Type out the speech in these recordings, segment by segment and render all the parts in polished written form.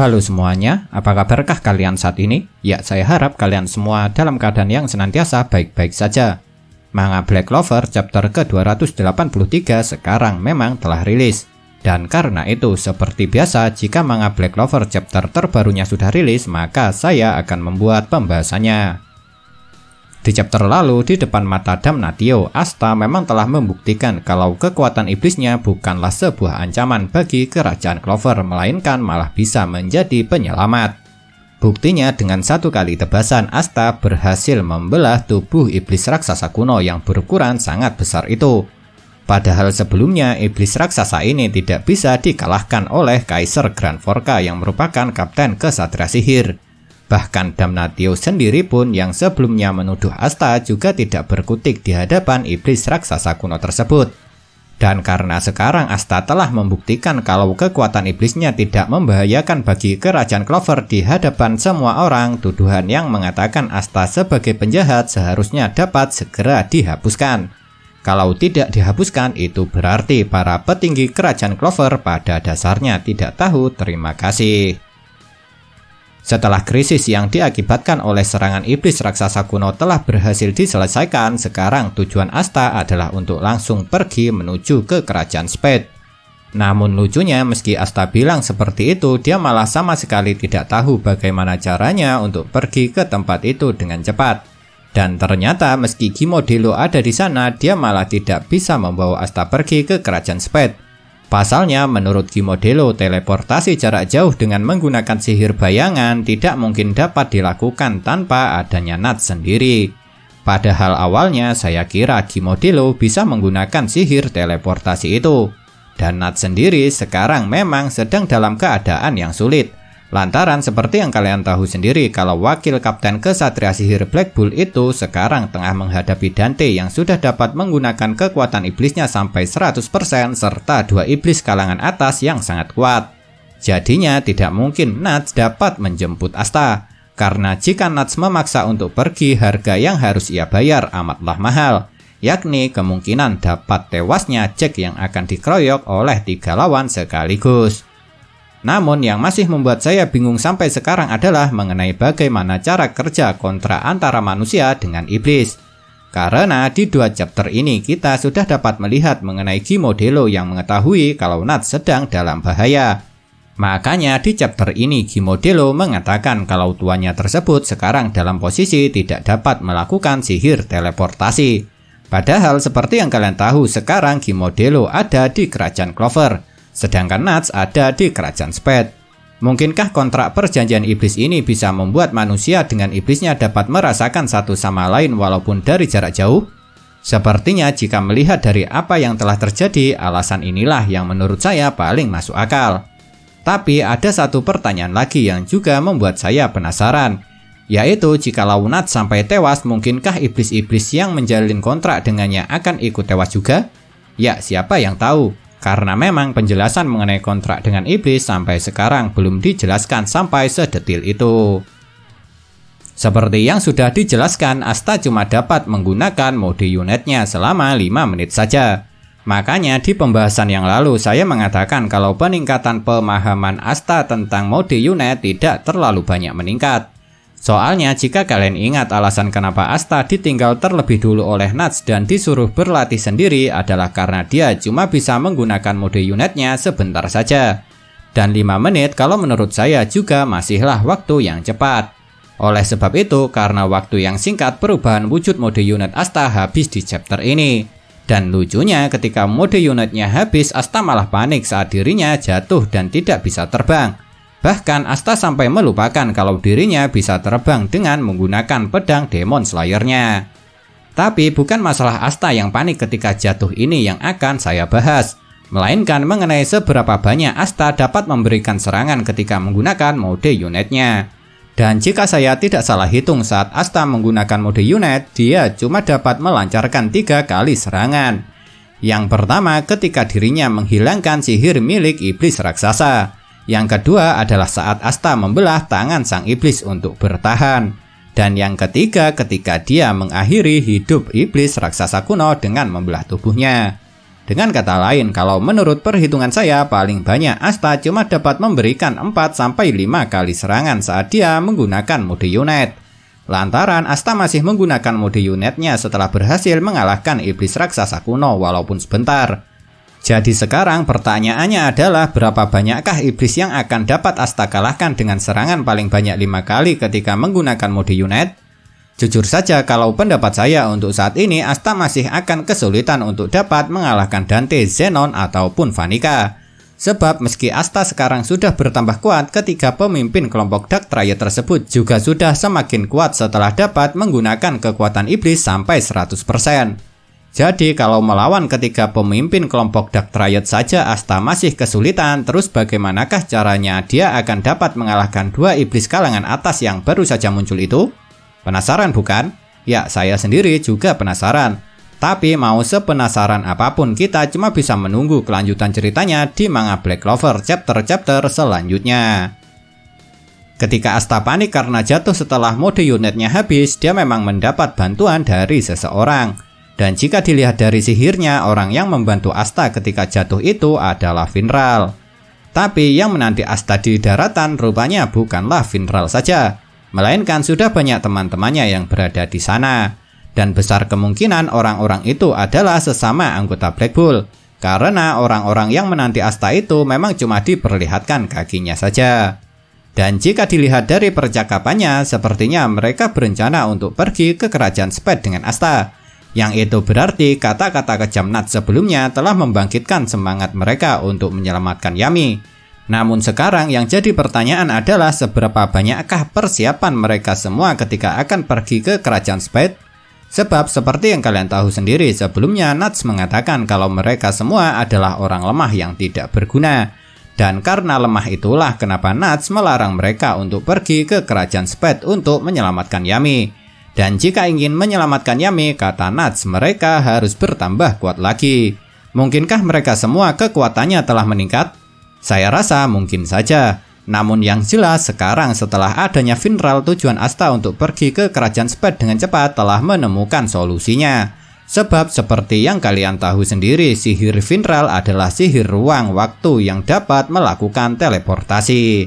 Halo semuanya, apa kabarkah kalian saat ini? Ya, saya harap kalian semua dalam keadaan yang senantiasa baik-baik saja. Manga Black Clover chapter ke-283 sekarang memang telah rilis. Dan karena itu, seperti biasa, jika manga Black Clover chapter terbarunya sudah rilis, maka saya akan membuat pembahasannya. Di chapter lalu, di depan mata Damnatio, Asta memang telah membuktikan kalau kekuatan iblisnya bukanlah sebuah ancaman bagi kerajaan Clover, melainkan malah bisa menjadi penyelamat. Buktinya dengan satu kali tebasan, Asta berhasil membelah tubuh iblis raksasa kuno yang berukuran sangat besar itu. Padahal sebelumnya, iblis raksasa ini tidak bisa dikalahkan oleh Kaisar Grand Forca yang merupakan kapten kesatria sihir. Bahkan Damnatio sendiri pun yang sebelumnya menuduh Asta juga tidak berkutik di hadapan iblis raksasa kuno tersebut. Dan karena sekarang Asta telah membuktikan kalau kekuatan iblisnya tidak membahayakan bagi kerajaan Clover di hadapan semua orang, tuduhan yang mengatakan Asta sebagai penjahat seharusnya dapat segera dihapuskan. Kalau tidak dihapuskan, itu berarti para petinggi kerajaan Clover pada dasarnya tidak tahu terima kasih. Setelah krisis yang diakibatkan oleh serangan iblis raksasa kuno telah berhasil diselesaikan, sekarang tujuan Asta adalah untuk langsung pergi menuju ke kerajaan Spade. Namun lucunya, meski Asta bilang seperti itu, dia malah sama sekali tidak tahu bagaimana caranya untuk pergi ke tempat itu dengan cepat. Dan ternyata meski Gimodelo ada di sana, dia malah tidak bisa membawa Asta pergi ke kerajaan Spade. Pasalnya, menurut Gimodelo, teleportasi jarak jauh dengan menggunakan sihir bayangan tidak mungkin dapat dilakukan tanpa adanya Nuts sendiri. Padahal awalnya saya kira Gimodelo bisa menggunakan sihir teleportasi itu. Dan Nuts sendiri sekarang memang sedang dalam keadaan yang sulit. Lantaran seperti yang kalian tahu sendiri kalau wakil kapten kesatria sihir Black Bull itu sekarang tengah menghadapi Dante yang sudah dapat menggunakan kekuatan iblisnya sampai 100% serta dua iblis kalangan atas yang sangat kuat. Jadinya tidak mungkin Nuts dapat menjemput Asta. Karena jika Nuts memaksa untuk pergi, harga yang harus ia bayar amatlah mahal. Yakni kemungkinan dapat tewasnya Jack yang akan dikeroyok oleh 3 lawan sekaligus. Namun yang masih membuat saya bingung sampai sekarang adalah mengenai bagaimana cara kerja kontra antara manusia dengan iblis. Karena di 2 chapter ini kita sudah dapat melihat mengenai Gimodelo yang mengetahui kalau Nuts sedang dalam bahaya. Makanya di chapter ini Gimodelo mengatakan kalau tuannya tersebut sekarang dalam posisi tidak dapat melakukan sihir teleportasi. Padahal seperti yang kalian tahu sekarang Gimodelo ada di kerajaan Clover. Sedangkan Nuts ada di kerajaan Spade. Mungkinkah kontrak perjanjian iblis ini bisa membuat manusia dengan iblisnya dapat merasakan satu sama lain walaupun dari jarak jauh? Sepertinya jika melihat dari apa yang telah terjadi, alasan inilah yang menurut saya paling masuk akal. Tapi ada satu pertanyaan lagi yang juga membuat saya penasaran, yaitu jikalau Nuts sampai tewas, mungkinkah iblis-iblis yang menjalin kontrak dengannya akan ikut tewas juga? Ya, siapa yang tahu? Karena memang penjelasan mengenai kontrak dengan iblis sampai sekarang belum dijelaskan sampai sedetil itu. Seperti yang sudah dijelaskan, Asta cuma dapat menggunakan mode unitnya selama 5 menit saja. Makanya di pembahasan yang lalu saya mengatakan kalau peningkatan pemahaman Asta tentang mode unit tidak terlalu banyak meningkat. Soalnya jika kalian ingat alasan kenapa Asta ditinggal terlebih dulu oleh Nuts dan disuruh berlatih sendiri adalah karena dia cuma bisa menggunakan mode unitnya sebentar saja. Dan 5 menit kalau menurut saya juga masihlah waktu yang cepat. Oleh sebab itu, karena waktu yang singkat perubahan wujud mode unit Asta habis di chapter ini. Dan lucunya ketika mode unitnya habis, Asta malah panik saat dirinya jatuh dan tidak bisa terbang. Bahkan Asta sampai melupakan kalau dirinya bisa terbang dengan menggunakan pedang Demon Slayer-nya. Tapi bukan masalah Asta yang panik ketika jatuh ini yang akan saya bahas, melainkan mengenai seberapa banyak Asta dapat memberikan serangan ketika menggunakan mode unitnya. Dan jika saya tidak salah hitung saat Asta menggunakan mode unit, dia cuma dapat melancarkan 3 kali serangan. Yang pertama ketika dirinya menghilangkan sihir milik iblis raksasa. Yang kedua adalah saat Asta membelah tangan sang iblis untuk bertahan. Dan yang ketiga ketika dia mengakhiri hidup iblis raksasa kuno dengan membelah tubuhnya. Dengan kata lain, kalau menurut perhitungan saya, paling banyak Asta cuma dapat memberikan 4-5 kali serangan saat dia menggunakan mode unit. Lantaran Asta masih menggunakan mode unitnya setelah berhasil mengalahkan iblis raksasa kuno walaupun sebentar. Jadi sekarang pertanyaannya adalah berapa banyakkah iblis yang akan dapat Asta kalahkan dengan serangan paling banyak 5 kali ketika menggunakan mode unit? Jujur saja kalau pendapat saya untuk saat ini Asta masih akan kesulitan untuk dapat mengalahkan Dante, Zenon, ataupun Vanica. Sebab meski Asta sekarang sudah bertambah kuat, ketiga pemimpin kelompok Dark Triad tersebut juga sudah semakin kuat setelah dapat menggunakan kekuatan iblis sampai 100%. Jadi kalau melawan ketiga pemimpin kelompok Dark Triad saja Asta masih kesulitan, terus bagaimanakah caranya dia akan dapat mengalahkan 2 iblis kalangan atas yang baru saja muncul itu? Penasaran bukan? Ya, saya sendiri juga penasaran. Tapi mau sepenasaran apapun, kita cuma bisa menunggu kelanjutan ceritanya di manga Black Clover chapter-chapter selanjutnya. Ketika Asta panik karena jatuh setelah mode unitnya habis, dia memang mendapat bantuan dari seseorang. Dan jika dilihat dari sihirnya, orang yang membantu Asta ketika jatuh itu adalah Finral. Tapi yang menanti Asta di daratan rupanya bukanlah Finral saja, melainkan sudah banyak teman-temannya yang berada di sana. Dan besar kemungkinan orang-orang itu adalah sesama anggota Black Bull, karena orang-orang yang menanti Asta itu memang cuma diperlihatkan kakinya saja. Dan jika dilihat dari percakapannya, sepertinya mereka berencana untuk pergi ke kerajaan Spade dengan Asta. Yang itu berarti kata-kata kejam Nat sebelumnya telah membangkitkan semangat mereka untuk menyelamatkan Yami. Namun sekarang yang jadi pertanyaan adalah seberapa banyakkah persiapan mereka semua ketika akan pergi ke kerajaan Spade? Sebab seperti yang kalian tahu sendiri, sebelumnya Nats mengatakan kalau mereka semua adalah orang lemah yang tidak berguna. Dan karena lemah itulah kenapa Nats melarang mereka untuk pergi ke kerajaan Spade untuk menyelamatkan Yami. Dan jika ingin menyelamatkan Yami, kata Nats, mereka harus bertambah kuat lagi. Mungkinkah mereka semua kekuatannya telah meningkat? Saya rasa mungkin saja. Namun yang jelas sekarang setelah adanya Finral, tujuan Asta untuk pergi ke kerajaan Spade dengan cepat telah menemukan solusinya. Sebab seperti yang kalian tahu sendiri, sihir Finral adalah sihir ruang waktu yang dapat melakukan teleportasi.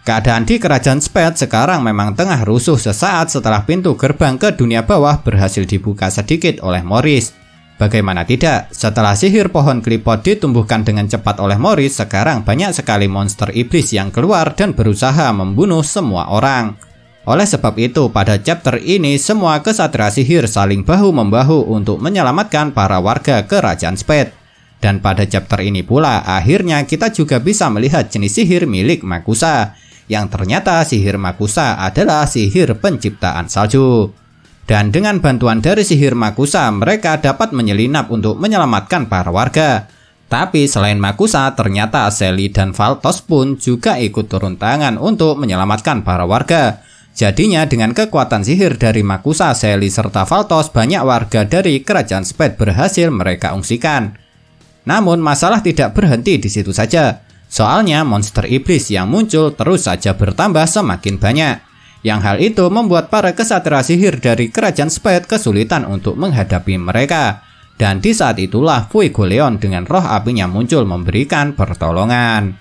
Keadaan di kerajaan Spade sekarang memang tengah rusuh sesaat setelah pintu gerbang ke dunia bawah berhasil dibuka sedikit oleh Morris. Bagaimana tidak, setelah sihir pohon klipot ditumbuhkan dengan cepat oleh Morris, sekarang banyak sekali monster iblis yang keluar dan berusaha membunuh semua orang. Oleh sebab itu, pada chapter ini semua kesatria sihir saling bahu-membahu untuk menyelamatkan para warga kerajaan Spade. Dan pada chapter ini pula, akhirnya kita juga bisa melihat jenis sihir milik Makusa, yang ternyata sihir Makusa adalah sihir penciptaan salju. Dan dengan bantuan dari sihir Makusa, mereka dapat menyelinap untuk menyelamatkan para warga. Tapi selain Makusa, ternyata Shelly dan Valtos pun juga ikut turun tangan untuk menyelamatkan para warga. Jadinya dengan kekuatan sihir dari Makusa, Shelly serta Valtos, banyak warga dari kerajaan Spade berhasil mereka ungsikan. Namun masalah tidak berhenti di situ saja. Soalnya monster iblis yang muncul terus saja bertambah semakin banyak. Yang hal itu membuat para kesatria sihir dari kerajaan Spade kesulitan untuk menghadapi mereka. Dan di saat itulah Fuegoleon dengan roh apinya muncul memberikan pertolongan.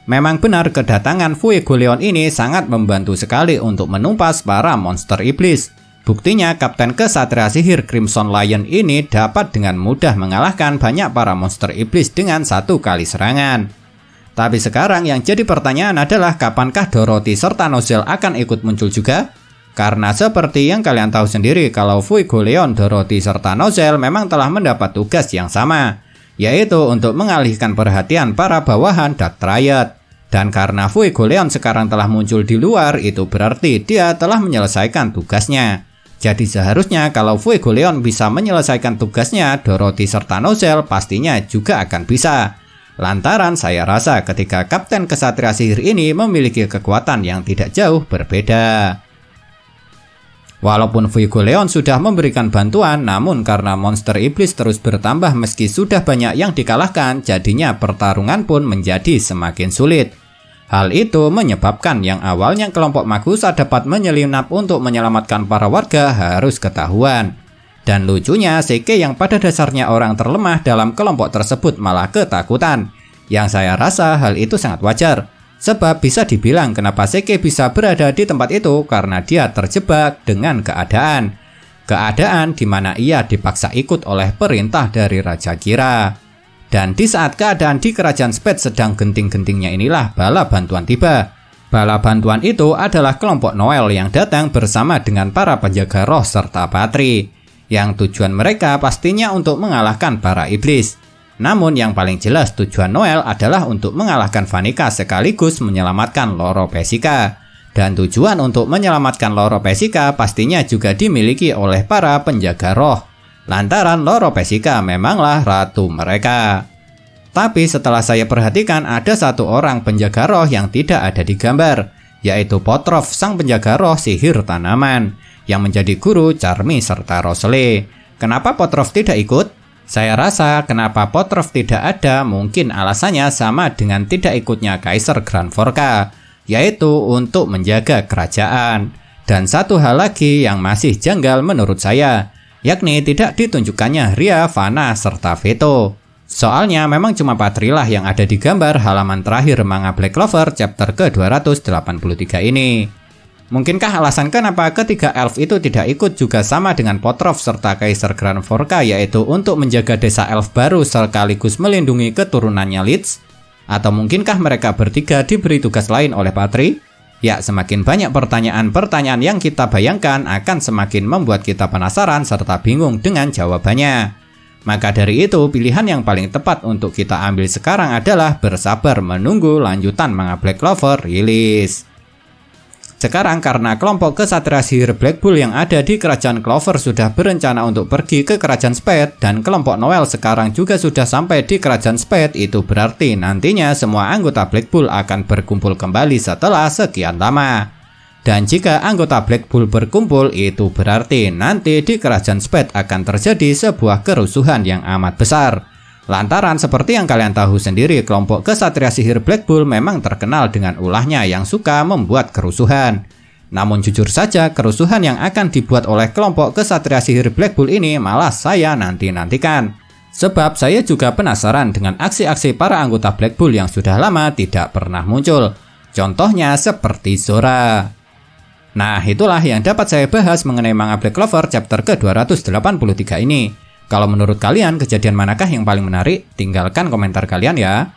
Memang benar kedatangan Fuegoleon ini sangat membantu sekali untuk menumpas para monster iblis. Buktinya Kapten Kesatria Sihir Crimson Lion ini dapat dengan mudah mengalahkan banyak para monster iblis dengan 1 kali serangan. Tapi sekarang yang jadi pertanyaan adalah kapankah Dorothy serta Nozel akan ikut muncul juga? Karena seperti yang kalian tahu sendiri kalau Fuegoleon, Dorothy serta Nozel memang telah mendapat tugas yang sama, yaitu untuk mengalihkan perhatian para bawahan Dark Triad. Dan karena Fuegoleon sekarang telah muncul di luar, itu berarti dia telah menyelesaikan tugasnya. Jadi seharusnya kalau Fuegoleon bisa menyelesaikan tugasnya, Dorothy serta Nozel pastinya juga akan bisa. Lantaran saya rasa ketika Kapten Kesatria Sihir ini memiliki kekuatan yang tidak jauh berbeda. Walaupun Fuegoleon sudah memberikan bantuan, namun karena monster iblis terus bertambah meski sudah banyak yang dikalahkan, jadinya pertarungan pun menjadi semakin sulit. Hal itu menyebabkan yang awalnya kelompok Makusa dapat menyelinap untuk menyelamatkan para warga harus ketahuan. Dan lucunya, Seke yang pada dasarnya orang terlemah dalam kelompok tersebut malah ketakutan. Yang saya rasa hal itu sangat wajar. Sebab bisa dibilang kenapa Seke bisa berada di tempat itu karena dia terjebak dengan keadaan. Keadaan di mana ia dipaksa ikut oleh perintah dari Raja Kira. Dan di saat keadaan di kerajaan Spade sedang genting-gentingnya inilah bala bantuan tiba. Bala bantuan itu adalah kelompok Noel yang datang bersama dengan para penjaga roh serta Patri. Yang tujuan mereka pastinya untuk mengalahkan para iblis. Namun yang paling jelas tujuan Noel adalah untuk mengalahkan Vanica sekaligus menyelamatkan Loro Pesica. Dan tujuan untuk menyelamatkan Loro Pesica pastinya juga dimiliki oleh para penjaga roh. Lantaran Loro Pesica memanglah ratu mereka. Tapi setelah saya perhatikan ada satu orang penjaga roh yang tidak ada di gambar, yaitu Potrov sang penjaga roh sihir tanaman, yang menjadi guru Charmy serta Rosle. Kenapa Potrov tidak ikut? Saya rasa kenapa Potrov tidak ada mungkin alasannya sama dengan tidak ikutnya Kaisar Granforka, yaitu untuk menjaga kerajaan. Dan satu hal lagi yang masih janggal menurut saya, yakni tidak ditunjukkannya Ria, Vanna, serta Veto. Soalnya memang cuma Patrilah yang ada di gambar halaman terakhir manga Black Clover chapter ke-283 ini. Mungkinkah alasan kenapa ketiga elf itu tidak ikut juga sama dengan Potrov serta Kaisar Granforka, yaitu untuk menjaga desa elf baru sekaligus melindungi keturunannya Leeds? Atau mungkinkah mereka bertiga diberi tugas lain oleh Patri? Ya, semakin banyak pertanyaan-pertanyaan yang kita bayangkan akan semakin membuat kita penasaran serta bingung dengan jawabannya. Maka dari itu, pilihan yang paling tepat untuk kita ambil sekarang adalah bersabar menunggu lanjutan manga Black Clover rilis. Sekarang karena kelompok kesatria sihir Black Bull yang ada di kerajaan Clover sudah berencana untuk pergi ke kerajaan Spade dan kelompok Noel sekarang juga sudah sampai di kerajaan Spade, itu berarti nantinya semua anggota Black Bull akan berkumpul kembali setelah sekian lama. Dan jika anggota Black Bull berkumpul, itu berarti nanti di kerajaan Spade akan terjadi sebuah kerusuhan yang amat besar. Lantaran seperti yang kalian tahu sendiri, kelompok kesatria sihir Black Bull memang terkenal dengan ulahnya yang suka membuat kerusuhan. Namun jujur saja, kerusuhan yang akan dibuat oleh kelompok kesatria sihir Black Bull ini malah saya nantikan. Sebab saya juga penasaran dengan aksi-aksi para anggota Black Bull yang sudah lama tidak pernah muncul. Contohnya seperti Zora. Nah, itulah yang dapat saya bahas mengenai manga Black Clover chapter ke-283 ini. Kalau menurut kalian kejadian manakah yang paling menarik? Tinggalkan komentar kalian ya.